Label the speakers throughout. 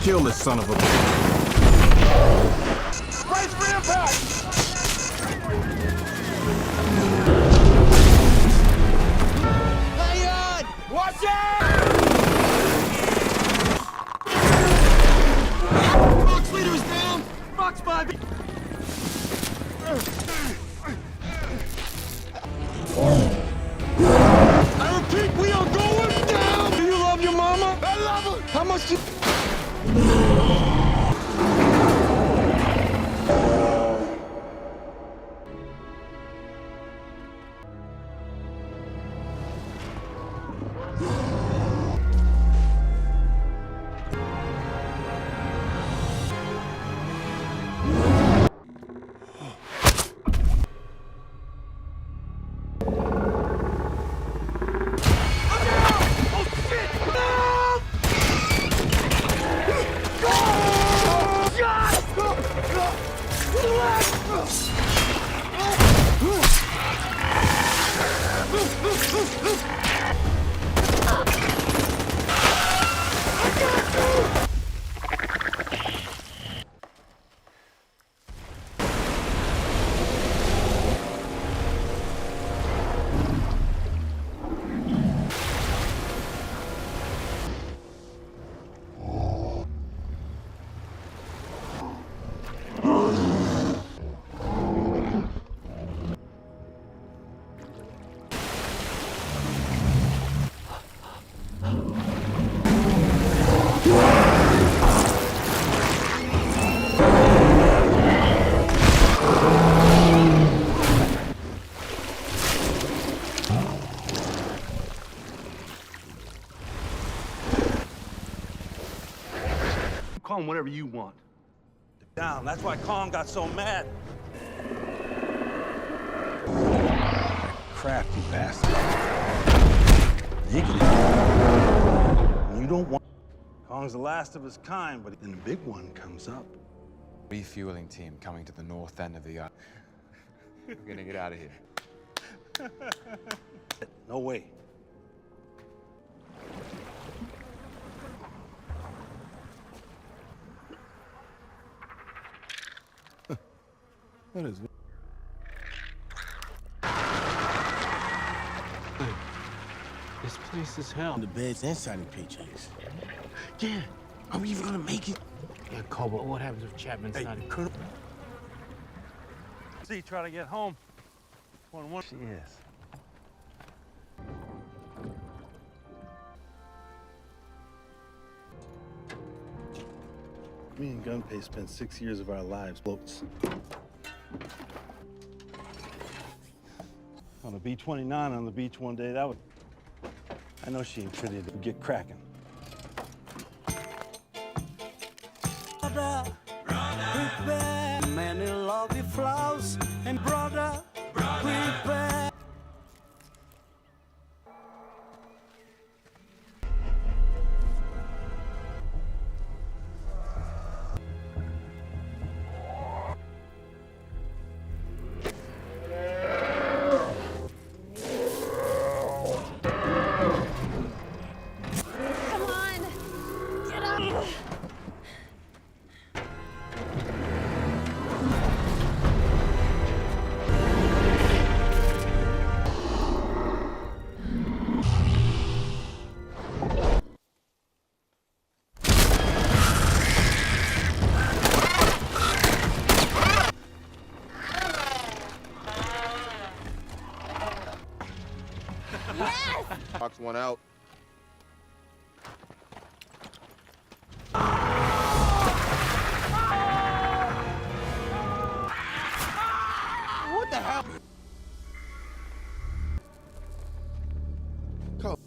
Speaker 1: Kill this son of a bitch.
Speaker 2: Brace for impact! Hang on! Watch out! Fox leader is down! Fox 5! I repeat, we are going down! Do you love your mama? I love her! How much do you...
Speaker 3: Call him whatever you want.
Speaker 4: Down. That's why Kong got so mad.
Speaker 3: Crafty bastard. You don't want...
Speaker 4: Kong's the last of his kind, but then the big one comes up.
Speaker 1: Refueling team coming to the north end of the island. We're gonna get out of here.
Speaker 4: No way.
Speaker 1: What is it?
Speaker 5: This place is hell.
Speaker 6: The beds inside the paychecks.
Speaker 5: Yeah.
Speaker 6: Are we even gonna make it?
Speaker 5: Yeah, Cobalt, what happens if Chapman's not in?
Speaker 4: See, try to get home. One.
Speaker 3: She is.
Speaker 7: Me and Gunpei spent 6 years of our lives boats.
Speaker 4: On a B-29 on the beach one day, that would... I know she ain't pretty to get cracking.
Speaker 8: Brother, prepare. Many lovely flowers, and brother, prepare.
Speaker 9: Come on! Get up! Yes!
Speaker 1: Box one out.
Speaker 6: What the hell? Go.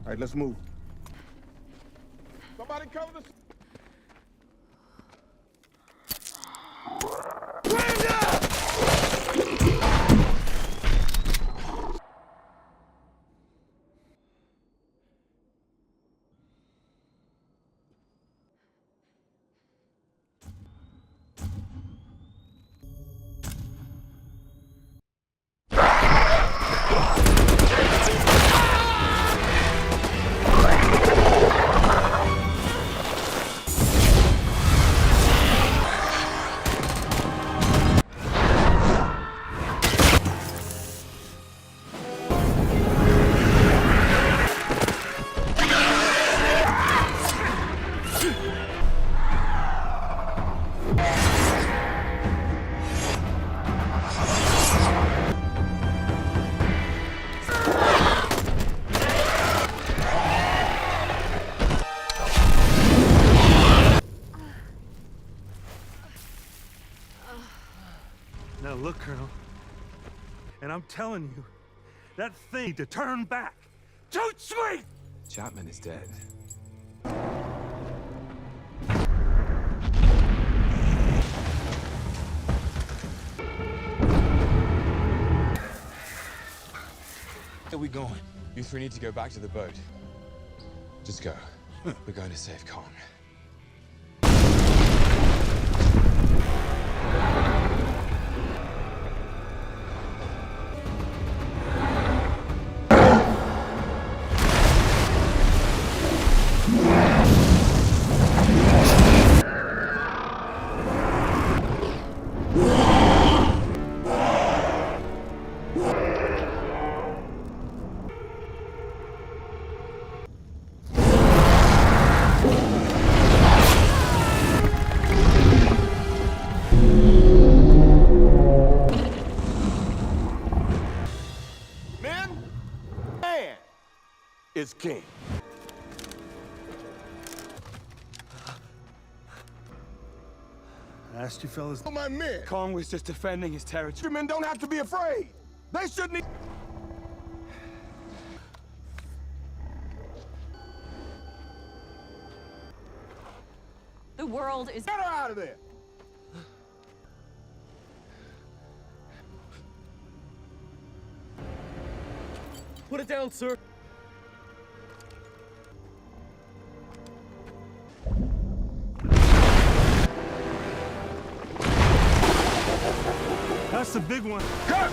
Speaker 1: All right, let's move.
Speaker 2: Somebody cover the...
Speaker 4: Look, Colonel, and I'm telling you, that thing to turn back. Toot sweet!
Speaker 1: Chapman is dead.
Speaker 6: Where we going?
Speaker 1: You three need to go back to the boat. Just go. We're going to save Kong.
Speaker 2: Is king.
Speaker 4: I asked you fellas.
Speaker 2: Oh, my men.
Speaker 6: Kong was just defending his territory.
Speaker 2: Your men don't have to be afraid. They shouldn't.
Speaker 9: The world is...
Speaker 2: Get her out of there.
Speaker 6: Put it down, sir.
Speaker 4: That's the big one.
Speaker 2: Go!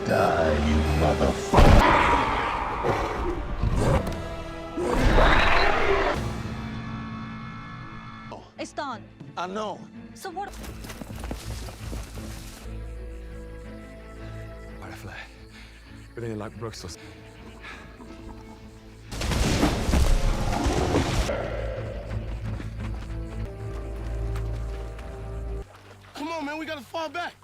Speaker 3: Die, you motherfucker.
Speaker 9: It's done.
Speaker 6: I know.
Speaker 9: So what...
Speaker 1: Right, flag. But ain't like Brooks was.
Speaker 6: Come on, man. We gotta fall back.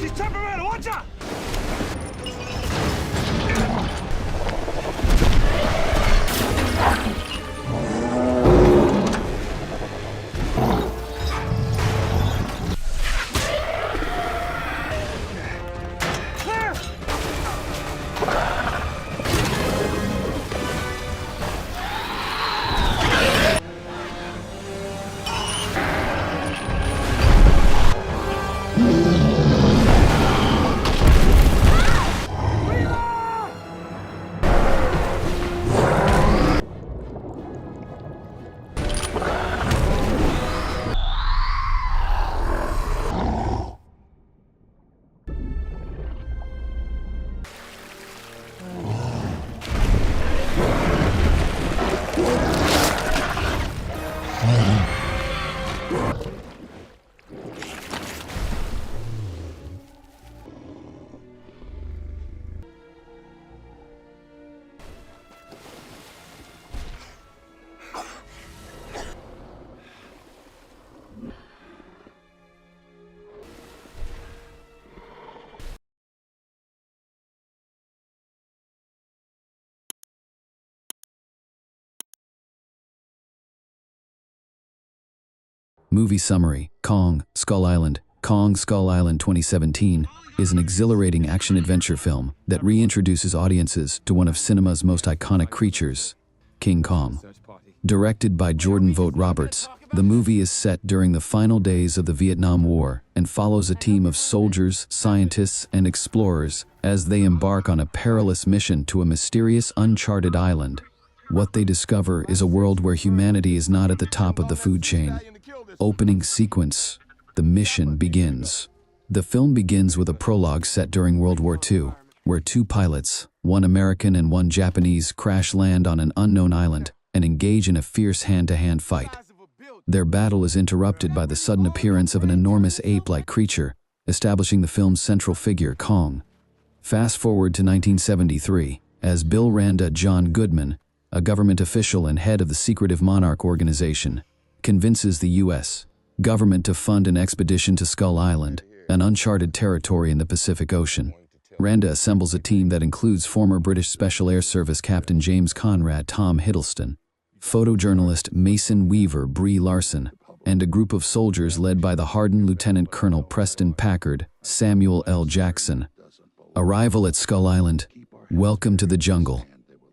Speaker 4: She's temperamental. Watch out!
Speaker 10: Movie summary: Kong, Skull Island. Kong Skull Island 2017 is an exhilarating action-adventure film that reintroduces audiences to one of cinema's most iconic creatures, King Kong. Directed by Jordan Vogt Roberts, The movie is set during the final days of the Vietnam War and follows a team of soldiers, scientists, and explorers as they embark on a perilous mission to a mysterious, uncharted island. What they discover is a world where humanity is not at the top of the food chain. Opening sequence. The mission begins. The film begins with a prologue set during World War II, where two pilots, one American and one Japanese, crash land on an unknown island and engage in a fierce hand-to-hand fight. Their battle is interrupted by the sudden appearance of an enormous ape-like creature, establishing the film's central figure, Kong. Fast forward to 1973, as Bill Randa John Goodman, a government official and head of the secretive Monarch organization, convinces the U.S. government to fund an expedition to Skull Island, an uncharted territory in the Pacific Ocean. Randa assembles a team that includes former British Special Air Service Captain James Conrad Tom Hiddleston, photojournalist Mason Weaver Brie Larson, and a group of soldiers led by the hardened Lieutenant Colonel Preston Packard Samuel L. Jackson. Arrival at Skull Island. Welcome to the jungle.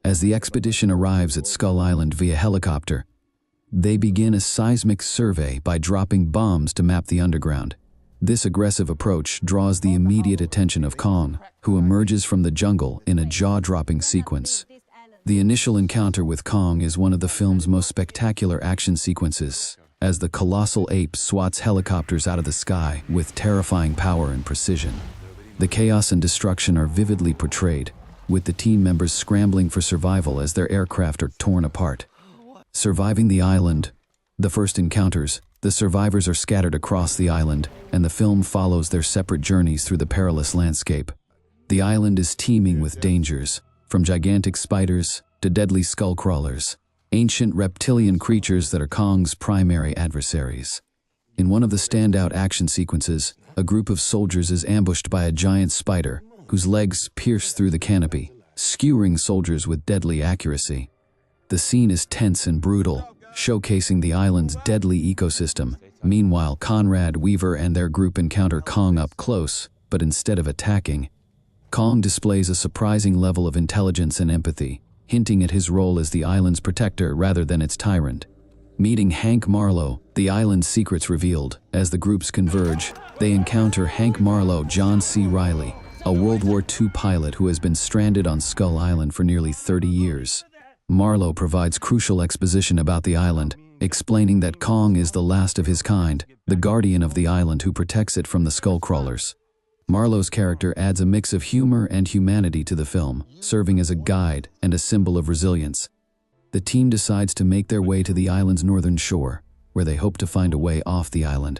Speaker 10: As the expedition arrives at Skull Island via helicopter, they begin a seismic survey by dropping bombs to map the underground. This aggressive approach draws the immediate attention of Kong, who emerges from the jungle in a jaw-dropping sequence. The initial encounter with Kong is one of the film's most spectacular action sequences, as the colossal ape swats helicopters out of the sky with terrifying power and precision. The chaos and destruction are vividly portrayed, with the team members scrambling for survival as their aircraft are torn apart. Surviving the island. The first encounters, the survivors are scattered across the island, and the film follows their separate journeys through the perilous landscape. The island is teeming with dangers, from gigantic spiders to deadly skull crawlers, ancient reptilian creatures that are Kong's primary adversaries. In one of the standout action sequences, a group of soldiers is ambushed by a giant spider whose legs pierce through the canopy, skewering soldiers with deadly accuracy. The scene is tense and brutal, showcasing the island's deadly ecosystem. Meanwhile, Conrad, Weaver, and their group encounter Kong up close, but instead of attacking, Kong displays a surprising level of intelligence and empathy, hinting at his role as the island's protector rather than its tyrant. Meeting Hank Marlowe, the island's secrets revealed. As the groups converge, they encounter Hank Marlowe John C. Reilly, a World War II pilot who has been stranded on Skull Island for nearly 30 years. Marlowe provides crucial exposition about the island, explaining that Kong is the last of his kind, the guardian of the island who protects it from the skull crawlers. Marlowe's character adds a mix of humor and humanity to the film, serving as a guide and a symbol of resilience. The team decides to make their way to the island's northern shore, where they hope to find a way off the island.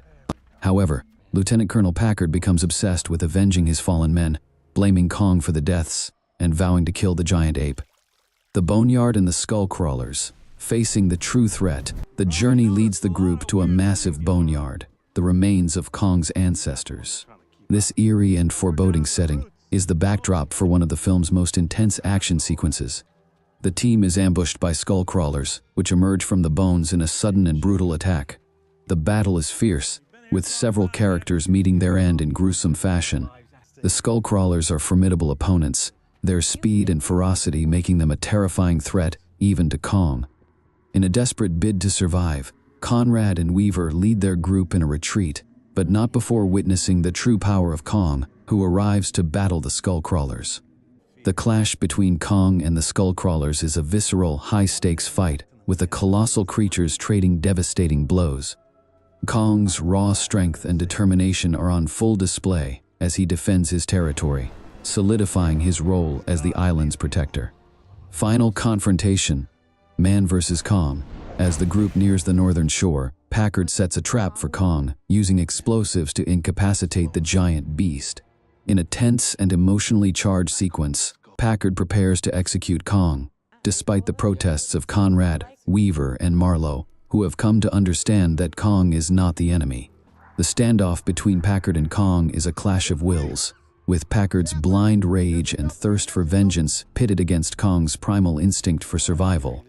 Speaker 10: However, Lieutenant Colonel Packard becomes obsessed with avenging his fallen men, blaming Kong for the deaths and vowing to kill the giant ape. The Boneyard and the Skull Crawlers. Facing the true threat, the journey leads the group to a massive boneyard, the remains of Kong's ancestors. This eerie and foreboding setting is the backdrop for one of the film's most intense action sequences. The team is ambushed by skull crawlers, which emerge from the bones in a sudden and brutal attack. The battle is fierce, with several characters meeting their end in gruesome fashion. The skull crawlers are formidable opponents, their speed and ferocity making them a terrifying threat even to Kong. In a desperate bid to survive, Conrad and Weaver lead their group in a retreat, but not before witnessing the true power of Kong, who arrives to battle the skull crawlers. The clash between Kong and the skull crawlers is a visceral, high-stakes fight, with the colossal creatures trading devastating blows. Kong's raw strength and determination are on full display as he defends his territory, solidifying his role as the island's protector. Final confrontation. Man versus Kong. As the group nears the northern shore, Packard sets a trap for Kong, using explosives to incapacitate the giant beast. In a tense and emotionally charged sequence, Packard prepares to execute Kong, despite the protests of Conrad, Weaver, and Marlowe, who have come to understand that Kong is not the enemy. The standoff between Packard and Kong is a clash of wills, with Packard's blind rage and thirst for vengeance pitted against Kong's primal instinct for survival.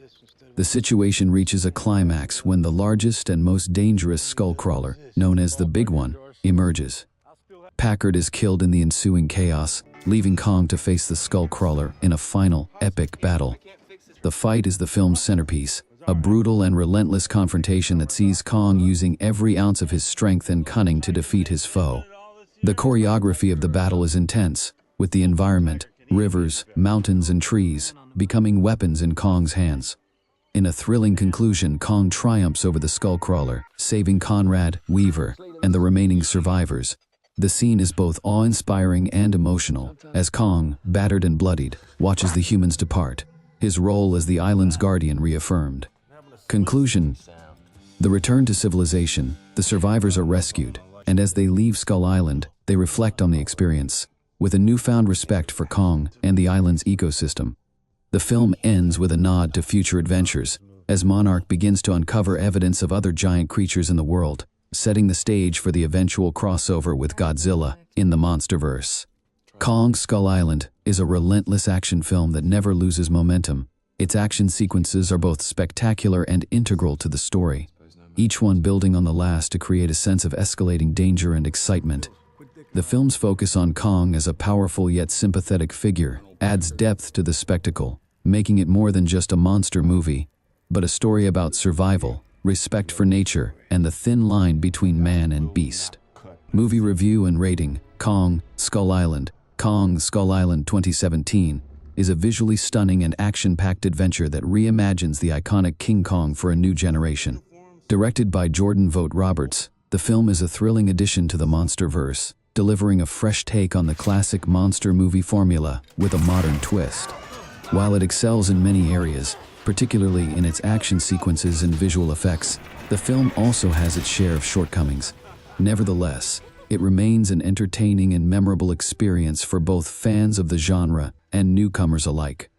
Speaker 10: The situation reaches a climax when the largest and most dangerous skull crawler, known as the Big One, emerges. Packard is killed in the ensuing chaos, leaving Kong to face the skull crawler in a final, epic battle. The fight is the film's centerpiece, a brutal and relentless confrontation that sees Kong using every ounce of his strength and cunning to defeat his foe. The choreography of the battle is intense, with the environment, rivers, mountains, and trees becoming weapons in Kong's hands. In a thrilling conclusion, Kong triumphs over the Skullcrawler, saving Conrad, Weaver, and the remaining survivors. The scene is both awe-inspiring and emotional, as Kong, battered and bloodied, watches the humans depart, his role as the island's guardian reaffirmed. Conclusion: the return to civilization, the survivors are rescued, and as they leave Skull Island, they reflect on the experience, with a newfound respect for Kong and the island's ecosystem. The film ends with a nod to future adventures, as Monarch begins to uncover evidence of other giant creatures in the world, setting the stage for the eventual crossover with Godzilla in the MonsterVerse. Kong Skull Island is a relentless action film that never loses momentum. Its action sequences are both spectacular and integral to the story, each one building on the last to create a sense of escalating danger and excitement. The film's focus on Kong as a powerful yet sympathetic figure adds depth to the spectacle, making it more than just a monster movie, but a story about survival, respect for nature, and the thin line between man and beast. Movie review and rating: Kong Skull Island. Kong Skull Island 2017 is a visually stunning and action-packed adventure that reimagines the iconic King Kong for a new generation. Directed by Jordan Vogt Roberts, the film is a thrilling addition to the MonsterVerse, delivering a fresh take on the classic monster movie formula with a modern twist. While it excels in many areas, particularly in its action sequences and visual effects, the film also has its share of shortcomings. Nevertheless, it remains an entertaining and memorable experience for both fans of the genre and newcomers alike.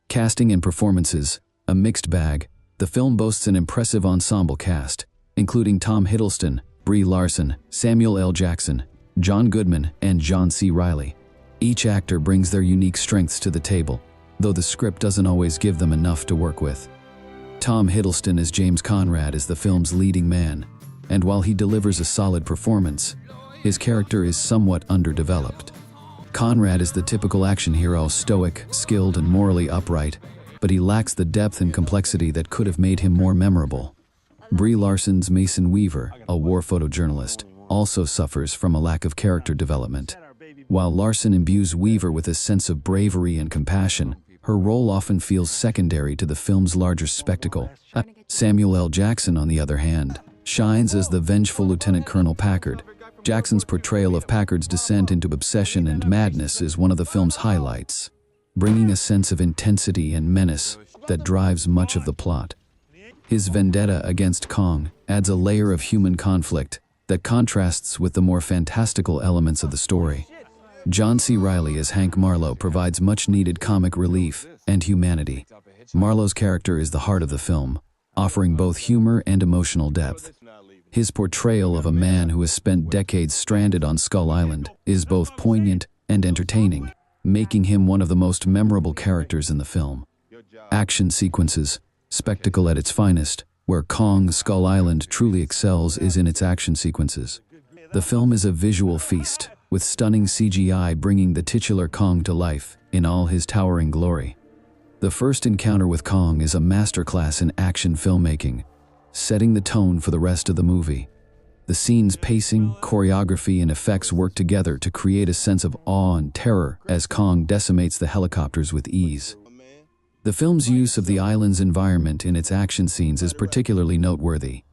Speaker 10: Casting and performances: a mixed bag, the film boasts an impressive ensemble cast, including Tom Hiddleston, Brie Larson, Samuel L. Jackson, John Goodman, and John C. Reilly. Each actor brings their unique strengths to the table, though the script doesn't always give them enough to work with. Tom Hiddleston as James Conrad is the film's leading man, and while he delivers a solid performance, his character is somewhat underdeveloped. Conrad is the typical action hero, stoic, skilled, and morally upright, but he lacks the depth and complexity that could have made him more memorable. Brie Larson's Mason Weaver, a war photojournalist, also suffers from a lack of character development. While Larson imbues Weaver with a sense of bravery and compassion, her role often feels secondary to the film's larger spectacle. Samuel L. Jackson, on the other hand, shines as the vengeful Lieutenant Colonel Packard. Jackson's portrayal of Packard's descent into obsession and madness is one of the film's highlights, bringing a sense of intensity and menace that drives much of the plot. His vendetta against Kong adds a layer of human conflict that contrasts with the more fantastical elements of the story. John C. Reilly as Hank Marlowe provides much-needed comic relief and humanity. Marlowe's character is the heart of the film, offering both humor and emotional depth. His portrayal of a man who has spent decades stranded on Skull Island is both poignant and entertaining, making him one of the most memorable characters in the film. Action sequences: spectacle at its finest. Where Kong Skull Island truly excels is in its action sequences. The film is a visual feast, with stunning CGI bringing the titular Kong to life in all his towering glory. The first encounter with Kong is a masterclass in action filmmaking, setting the tone for the rest of the movie. The scene's pacing, choreography, and effects work together to create a sense of awe and terror as Kong decimates the helicopters with ease. The film's use of the island's environment in its action scenes is particularly noteworthy.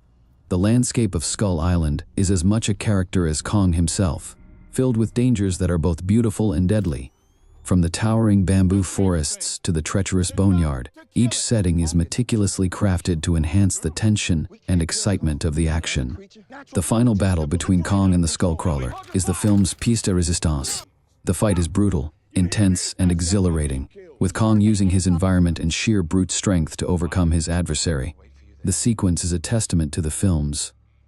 Speaker 10: The landscape of Skull Island is as much a character as Kong himself, filled with dangers that are both beautiful and deadly. From the towering bamboo forests to the treacherous boneyard, each setting is meticulously crafted to enhance the tension and excitement of the action. The final battle between Kong and the Skullcrawler is the film's pièce de résistance. The fight is brutal, intense, and exhilarating, with Kong using his environment and sheer brute strength to overcome his adversary. The sequence is a testament to the film's